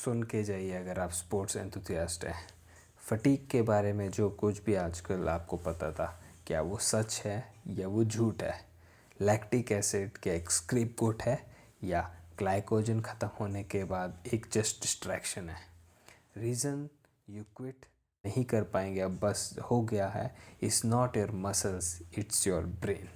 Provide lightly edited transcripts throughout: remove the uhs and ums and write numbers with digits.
सुन के जाइए अगर आप स्पोर्ट्स एंथुसियास्ट हैं। फटीग के बारे में जो कुछ भी आजकल आपको पता था, क्या वो सच है या वो झूठ है? लैक्टिक एसिड क्या एक स्क्रिप्ट है या ग्लाइकोजन ख़त्म होने के बाद एक जस्ट डिस्ट्रैक्शन है? रीज़न यू क्विट नहीं कर पाएंगे अब बस हो गया है, is not your muscles, it's your brain.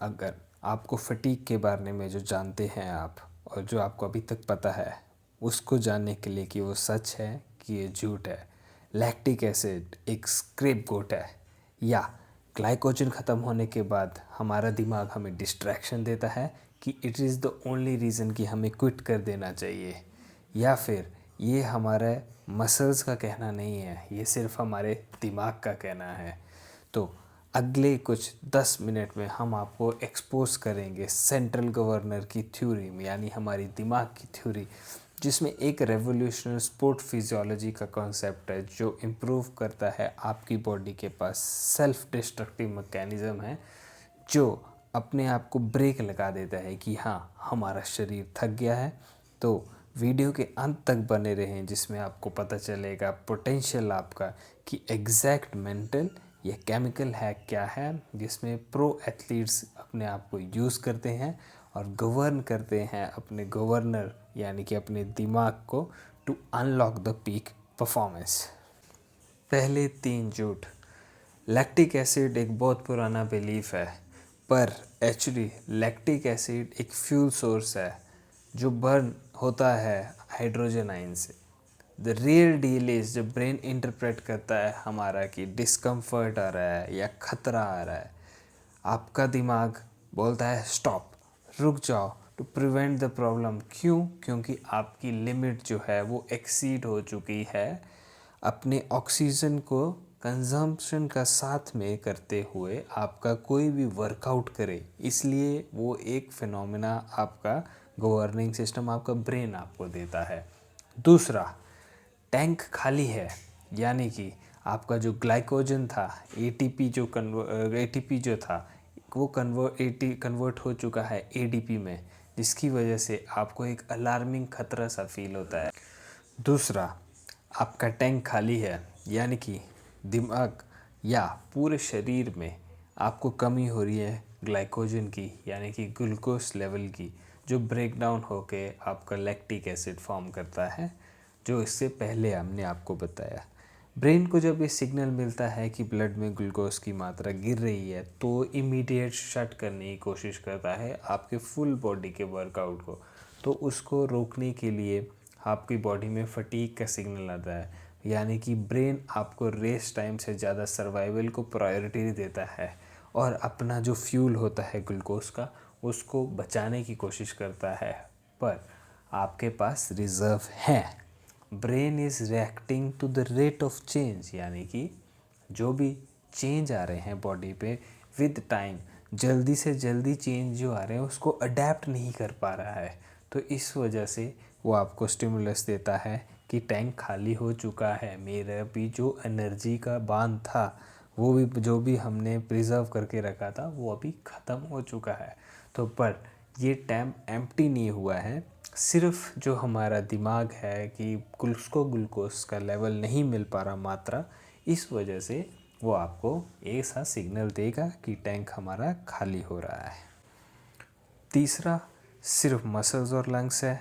अगर आपको फटीग के बारे में जो जानते हैं आप और जो आपको अभी तक पता है, उसको जानने के लिए कि वो सच है कि ये झूठ है, लैक्टिक एसिड एक स्क्रेपगोट है या ग्लाइकोजन ख़त्म होने के बाद हमारा दिमाग हमें डिस्ट्रैक्शन देता है कि it is the only reason कि हमें क्विट कर देना चाहिए, या फिर ये हमारे मसल्स का कहना नहीं है, ये सिर्फ हमारे दिमाग का कहना है। तो अगले कुछ 10 मिनट में हम आपको एक्सपोज करेंगे सेंट्रल गवर्नर की थ्योरी में, यानी हमारी दिमाग की थ्योरी, जिसमें एक रेवोल्यूशनरी स्पोर्ट फिजियोलॉजी का कॉन्सेप्ट है जो इम्प्रूव करता है आपकी बॉडी के पास सेल्फ डिस्ट्रक्टिव मैकेनिज़्म है, जो अपने आप को ब्रेक लगा देता है कि हाँ, हमारा शरीर थक गया है। तो वीडियो के अंत तक बने रहें, जिसमें आपको पता चलेगा पोटेंशियल आपका कि एग्जैक्ट मेंटल या केमिकल हैक क्या है, जिसमें प्रो एथलीट्स अपने आप को यूज़ करते हैं और गवर्न करते हैं अपने गवर्नर यानी कि अपने दिमाग को to unlock the peak performance. पहले 3 झूठ। लैक्टिक एसिड एक बहुत पुराना बिलीफ है, पर एक्चुअली लैक्टिक एसिड एक फ्यूल सोर्स है जो बर्न होता है हाइड्रोजन आयन से। द रियल डील इज जब ब्रेन इंटरप्रेट करता है हमारा कि डिस्कम्फर्ट आ रहा है या खतरा आ रहा है, आपका दिमाग बोलता है स्टॉप, रुक जाओ, टू प्रिवेंट द प्रॉब्लम। क्यों? क्योंकि आपकी लिमिट जो है वो एक्सीड हो चुकी है अपने ऑक्सीजन को कंजम्पशन का साथ में करते हुए आपका कोई भी वर्कआउट करे, इसलिए वो एक फिनोमेना आपका गवर्निंग सिस्टम, आपका ब्रेन आपको देता है। दूसरा, टैंक खाली है, यानी कि आपका जो ग्लाइकोजन था, एटीपी जो था वो कन्वर्ट हो चुका है एडीपी में, जिसकी वजह से आपको एक अलार्मिंग खतरा सा फील होता है। दूसरा, आपका टैंक खाली है, यानी कि दिमाग या पूरे शरीर में आपको कमी हो रही है ग्लाइकोजन की, यानी कि ग्लूकोज लेवल की, जो ब्रेक डाउन होके आपका लैक्टिक एसिड फॉर्म करता है, जो इससे पहले हमने आपको बताया। ब्रेन को जब ये सिग्नल मिलता है कि ब्लड में ग्लूकोज की मात्रा गिर रही है, तो इमीडिएट शट करने की कोशिश करता है आपके फुल बॉडी के वर्कआउट को। तो उसको रोकने के लिए आपकी बॉडी में फटीग का सिग्नल आता है, यानी कि ब्रेन आपको रेस टाइम से ज़्यादा सर्वाइवल को प्रायोरिटी देता है और अपना जो फ्यूल होता है ग्लूकोज का, उसको बचाने की कोशिश करता है। पर आपके पास रिज़र्व है। Brain is reacting to the rate of change, यानी कि जो भी चेंज आ रहे हैं बॉडी पे विद टाइम, जल्दी से जल्दी चेंज जो आ रहे हैं उसको अडेप्ट नहीं कर पा रहा है। तो इस वजह से वो आपको स्टिमुलस देता है कि टैंक खाली हो चुका है, मेरा भी जो एनर्जी का बांध था, वो भी जो भी हमने प्रिजर्व करके रखा था, वो अभी ख़त्म हो चुका है। तो पर ये टैंक एम्प्टी नहीं हुआ है, सिर्फ जो हमारा दिमाग है कि उसको ग्लूकोज का लेवल नहीं मिल पा रहा मात्रा, इस वजह से वो आपको ऐसा सिग्नल देगा कि टैंक हमारा खाली हो रहा है। तीसरा, सिर्फ मसल्स और लंग्स है,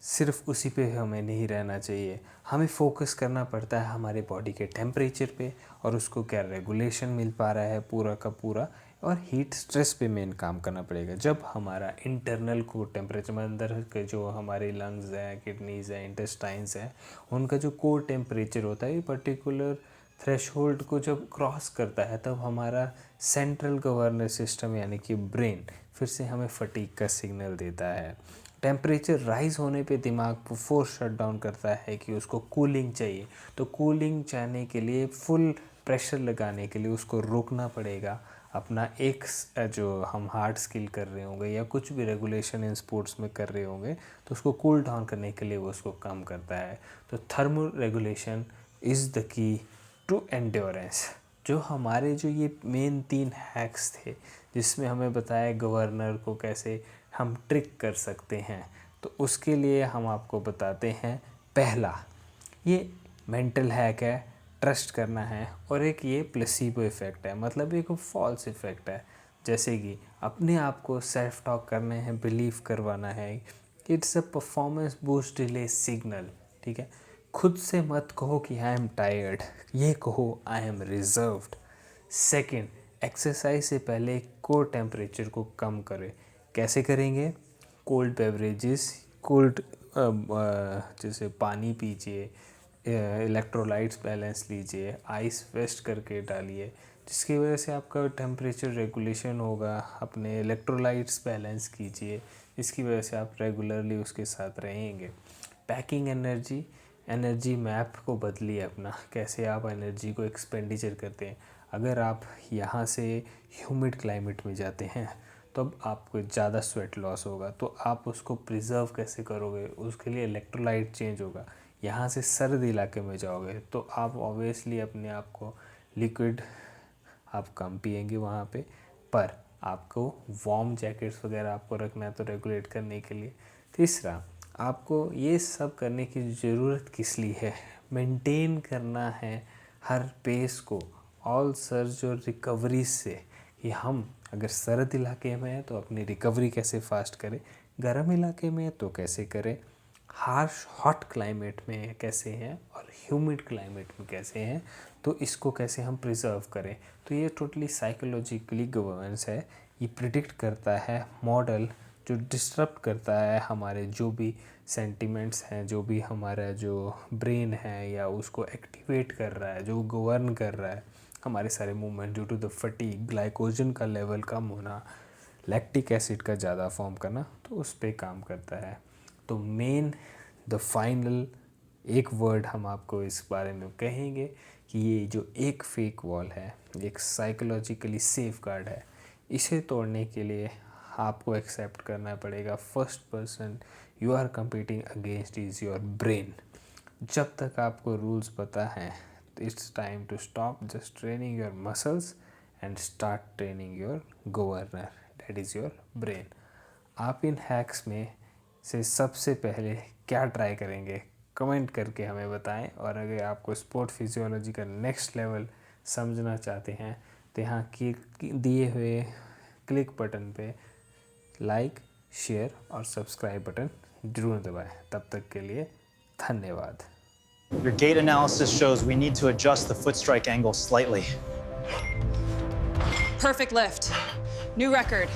सिर्फ उसी पे हमें नहीं रहना चाहिए, हमें फोकस करना पड़ता है हमारे बॉडी के टेम्परेचर पे और उसको क्या रेगुलेशन मिल पा रहा है पूरा का पूरा, और हीट स्ट्रेस पे मेन काम करना पड़ेगा। जब हमारा इंटरनल कोर टेम्परेचर में अंदर के जो हमारे लंग्स हैं, किडनीज़ हैं, इंटेस्टाइन्स हैं, उनका जो कोर टेम्परेचर होता है पर्टिकुलर थ्रेशहोल्ड को जब क्रॉस करता है, तब हमारा सेंट्रल गवर्नर सिस्टम यानी कि ब्रेन फिर से हमें फटीग का सिग्नल देता है। टेम्परेचर राइज़ होने पे दिमाग को फोर्स शट डाउन करता है कि उसको कूलिंग चाहिए। तो कूलिंग चाहने के लिए, फुल प्रेशर लगाने के लिए उसको रोकना पड़ेगा। अपना एक जो हम हार्ड स्किल कर रहे होंगे या कुछ भी रेगुलेशन इन स्पोर्ट्स में कर रहे होंगे, तो उसको कूल डाउन करने के लिए वो उसको कम करता है। तो thermal regulation is the key to endurance. जो हमारे जो ये मेन 3 हैक्स थे, जिसमें हमें बताया गवर्नर को कैसे हम ट्रिक कर सकते हैं, तो उसके लिए हम आपको बताते हैं पहला, ये मेंटल हैक है, ट्रस्ट करना है, और एक ये प्लेसिबो इफ़ेक्ट है, मतलब एक फॉल्स इफ़ेक्ट है। जैसे कि अपने आप को सेल्फ टॉक करने हैं, बिलीव करवाना है। It's a performance boost delay signal, ठीक है। खुद से मत कहो कि आई एम टायर्ड, ये कहो I am reserved. Second, exercise से पहले कोर टेम्परेचर को कम करें। कैसे करेंगे? कोल्ड बेवरेजेस, कोल्ड जैसे पानी पीजिए, इलेक्ट्रोलाइट्स बैलेंस लीजिए, आइस वेस्ट करके डालिए, जिसकी वजह से आपका टेम्परेचर रेगुलेशन होगा। अपने इलेक्ट्रोलाइट्स बैलेंस कीजिए, इसकी वजह से आप रेगुलरली उसके साथ रहेंगे। पैकिंग एनर्जी मैप को बदलिए अपना, कैसे आप एनर्जी को एक्सपेंडिचर करते हैं। अगर आप यहाँ से ह्यूमिड क्लाइमेट में जाते हैं तो अब आपको ज़्यादा स्वेट लॉस होगा, तो आप उसको प्रिजर्व कैसे करोगे? उसके लिए इलेक्ट्रोलाइट चेंज होगा। यहाँ से सर्द इलाके में जाओगे तो आप ऑब्वियसली अपने आप को लिक्विड आप कम पिएंगे वहाँ पे, पर आपको वार्म जैकेट्स वगैरह आपको रखना है तो रेगुलेट करने के लिए। तीसरा, आपको ये सब करने की ज़रूरत किस लिए है? मेंटेन करना है हर पेस को, ऑल सर्ज और रिकवरी से, कि हम अगर सर्द इलाके में हैं तो अपनी रिकवरी कैसे फास्ट करें, गर्म इलाके में तो कैसे करें, हार्श हॉट क्लाइमेट में कैसे हैं और ह्यूमिड क्लाइमेट में कैसे हैं, तो इसको कैसे हम प्रिजर्व करें। तो ये टोटली साइकोलॉजिकली गवर्नेंस है। ये प्रिडिक्ट करता है मॉडल जो डिस्टर्ब करता है हमारे जो भी सेंटिमेंट्स हैं, जो भी हमारा जो ब्रेन है या उसको एक्टिवेट कर रहा है, जो गवर्न कर रहा है हमारे सारे movement due to the fatigue, glycogen का लेवल कम होना, लैक्टिक एसिड का ज़्यादा फॉर्म करना, तो उस पर काम करता है। तो द फाइनल एक वर्ड हम आपको इस बारे में कहेंगे कि ये जो एक फेक वॉल है, एक साइकोलॉजिकली सेफ गार्ड है, इसे तोड़ने के लिए आपको एक्सेप्ट करना पड़ेगा first person you are competing against is your brain. जब तक आपको रूल्स पता हैं, it's time to stop just training your muscles and start training your governor, that is your brain. आप इन हैक्स में से सबसे पहले क्या ट्राई करेंगे, कमेंट करके हमें बताएं। और अगर आपको स्पोर्ट फिजियोलॉजी का नेक्स्ट लेवल समझना चाहते हैं तो यहाँ दिए हुए क्लिक बटन पे लाइक, शेयर और सब्सक्राइब बटन जरूर दबाएं। तब तक के लिए धन्यवाद। Your gait analysis shows we need to adjust the foot strike angle slightly. Perfect lift. New record.